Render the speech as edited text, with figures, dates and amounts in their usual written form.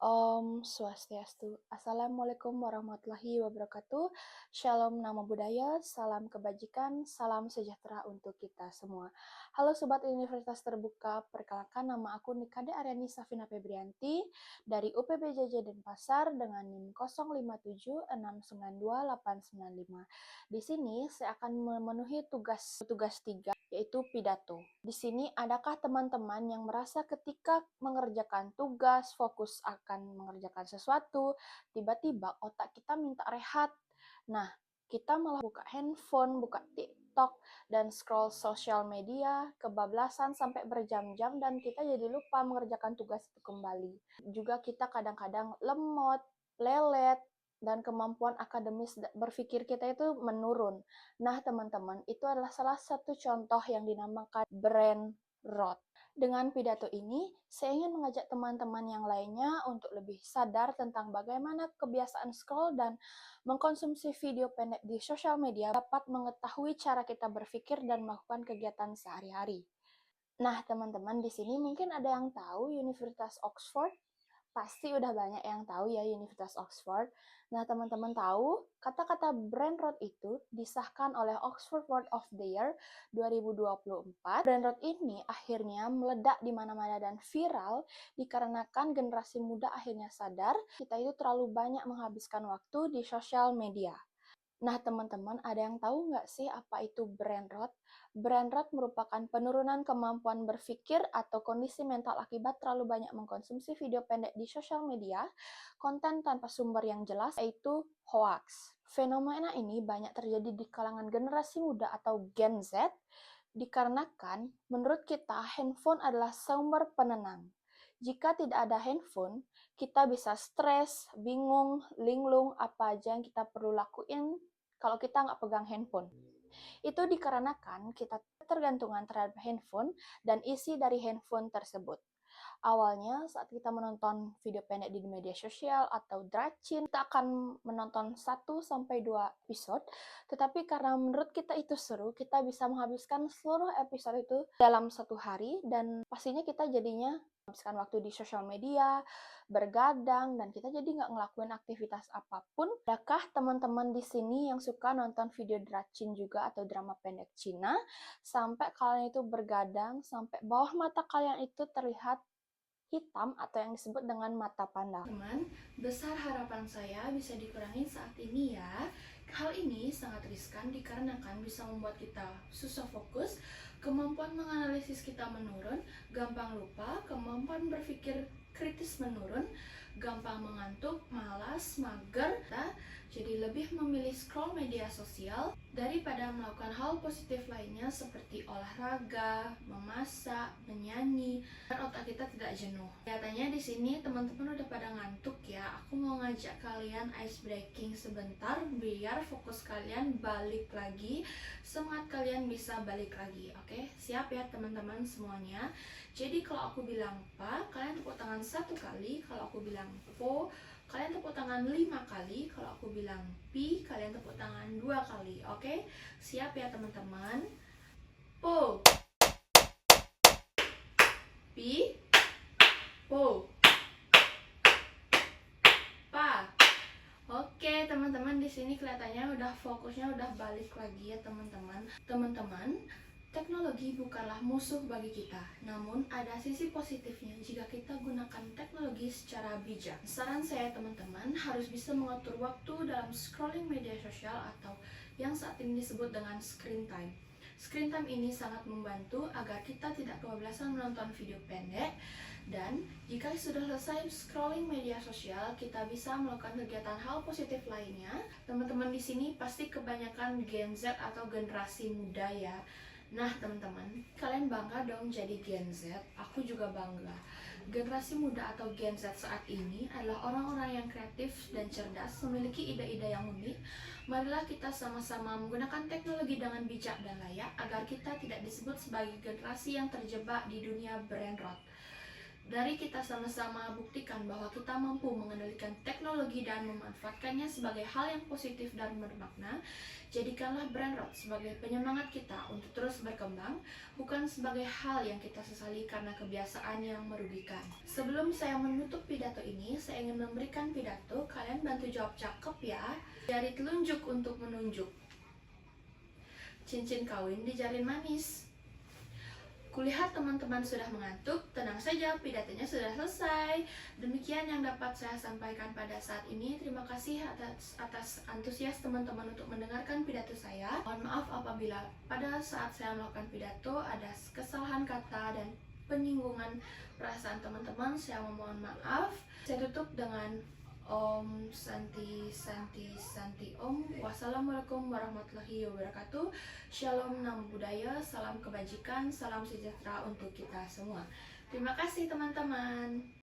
Om Swastiastu. Assalamualaikum warahmatullahi wabarakatuh. Shalom nama budaya, salam kebajikan, salam sejahtera untuk kita semua. Halo Sobat Universitas Terbuka, perkenalkan nama aku Nikade Aryani Safina Febrianti dari UPBJJ Denpasar dengan NIM 0576928895. Di sini saya akan memenuhi tugas 3 yaitu pidato. Di sini, adakah teman-teman yang merasa ketika mengerjakan tugas, fokus akan mengerjakan sesuatu, tiba-tiba otak kita minta rehat? Nah, kita malah buka handphone, buka TikTok, dan scroll sosial media, kebablasan sampai berjam-jam, dan kita jadi lupa mengerjakan tugas itu kembali. Juga kita kadang-kadang lemot, lelet, dan kemampuan akademis berpikir kita itu menurun. Nah, teman-teman, itu adalah salah satu contoh yang dinamakan brain rot. Dengan pidato ini, saya ingin mengajak teman-teman yang lainnya untuk lebih sadar tentang bagaimana kebiasaan scroll dan mengkonsumsi video pendek di sosial media dapat mengetahui cara kita berpikir dan melakukan kegiatan sehari-hari. Nah, teman-teman, di sini mungkin ada yang tahu Universitas Oxford. Pasti udah banyak yang tahu ya Universitas Oxford. Nah, teman-teman tahu, kata-kata brain rot itu disahkan oleh Oxford Word of the Year 2024. Brain rot ini akhirnya meledak di mana-mana dan viral dikarenakan generasi muda akhirnya sadar kita itu terlalu banyak menghabiskan waktu di sosial media. Nah, teman-teman, ada yang tahu nggak sih apa itu brain rot? Brain rot merupakan penurunan kemampuan berpikir atau kondisi mental akibat terlalu banyak mengkonsumsi video pendek di sosial media, konten tanpa sumber yang jelas, yaitu hoax. Fenomena ini banyak terjadi di kalangan generasi muda atau Gen Z, dikarenakan menurut kita handphone adalah sumber penenang. Jika tidak ada handphone, kita bisa stres, bingung, linglung, apa aja yang kita perlu lakuin kalau kita nggak pegang handphone. Itu dikarenakan kita tergantungan terhadap handphone dan isi dari handphone tersebut. Awalnya saat kita menonton video pendek di media sosial atau dracin, kita akan menonton 1-2 episode, tetapi karena menurut kita itu seru, kita bisa menghabiskan seluruh episode itu dalam 1 hari, dan pastinya kita jadinya menghabiskan waktu di sosial media, bergadang, dan kita jadi nggak ngelakuin aktivitas apapun. Adakah teman-teman di sini yang suka nonton video dracin juga atau drama pendek Cina, sampai kalian itu bergadang, sampai bawah mata kalian itu terlihat hitam atau yang disebut dengan mata panda? Teman, besar harapan saya bisa dikurangi saat ini ya. Hal ini sangat riskan dikarenakan bisa membuat kita susah fokus, kemampuan menganalisis kita menurun, gampang lupa, kemampuan berpikir kritis menurun, gampang mengantuk, malas, mager, jadi lebih memilih scroll media sosial daripada melakukan hal positif lainnya seperti olahraga, memasak, menyanyi, agar otak kita tidak jenuh. Kelihatannya di sini teman-teman udah pada ngantuk ya. Aku mau ngajak kalian ice breaking sebentar biar fokus kalian balik lagi, semangat kalian bisa balik lagi. Oke, siap ya teman-teman semuanya. Jadi kalau aku bilang pa, kalian tepuk tangan 1 kali. Kalau aku bilang po, kalian tepuk tangan 5 kali. Kalau aku bilang pi, kalian tepuk tangan 2 kali. Oke, siap ya teman-teman. Po, pi, po, pa. Oke, teman-teman, di sini kelihatannya udah fokusnya udah balik lagi ya teman-teman. Teman-teman, teknologi bukanlah musuh bagi kita, namun ada sisi positifnya jika kita gunakan teknologi secara bijak. Saran saya teman-teman harus bisa mengatur waktu dalam scrolling media sosial atau yang saat ini disebut dengan screen time. Screen time ini sangat membantu agar kita tidak kebablasan menonton video pendek, dan jika sudah selesai scrolling media sosial, kita bisa melakukan kegiatan hal positif lainnya. Teman-teman di sini pasti kebanyakan Gen Z atau generasi muda ya. Nah teman-teman, kalian bangga dong jadi Gen Z, aku juga bangga. Generasi muda atau Gen Z saat ini adalah orang-orang yang kreatif dan cerdas, memiliki ide-ide yang unik. Marilah kita sama-sama menggunakan teknologi dengan bijak dan layak agar kita tidak disebut sebagai generasi yang terjebak di dunia brain rot. Dari kita sama-sama buktikan bahwa kita mampu mengendalikan teknologi dan memanfaatkannya sebagai hal yang positif dan bermakna. Jadikanlah BrandRoot sebagai penyemangat kita untuk terus berkembang, bukan sebagai hal yang kita sesali karena kebiasaan yang merugikan. Sebelum saya menutup pidato ini, saya ingin memberikan pidato. Kalian bantu jawab cakep ya. Jari telunjuk untuk menunjuk. Cincin kawin di jari manis. Kulihat teman-teman sudah mengantuk, tenang saja, pidatonya sudah selesai. Demikian yang dapat saya sampaikan pada saat ini. Terima kasih atas antusias teman-teman untuk mendengarkan pidato saya. Mohon maaf apabila pada saat saya melakukan pidato ada kesalahan kata dan penyinggungan perasaan teman-teman. Saya memohon maaf. Saya tutup dengan Om Santi Santi Santi Om. Wassalamualaikum warahmatullahi wabarakatuh. Shalom Namo Buddhaya, salam kebajikan, salam sejahtera untuk kita semua. Terima kasih teman-teman.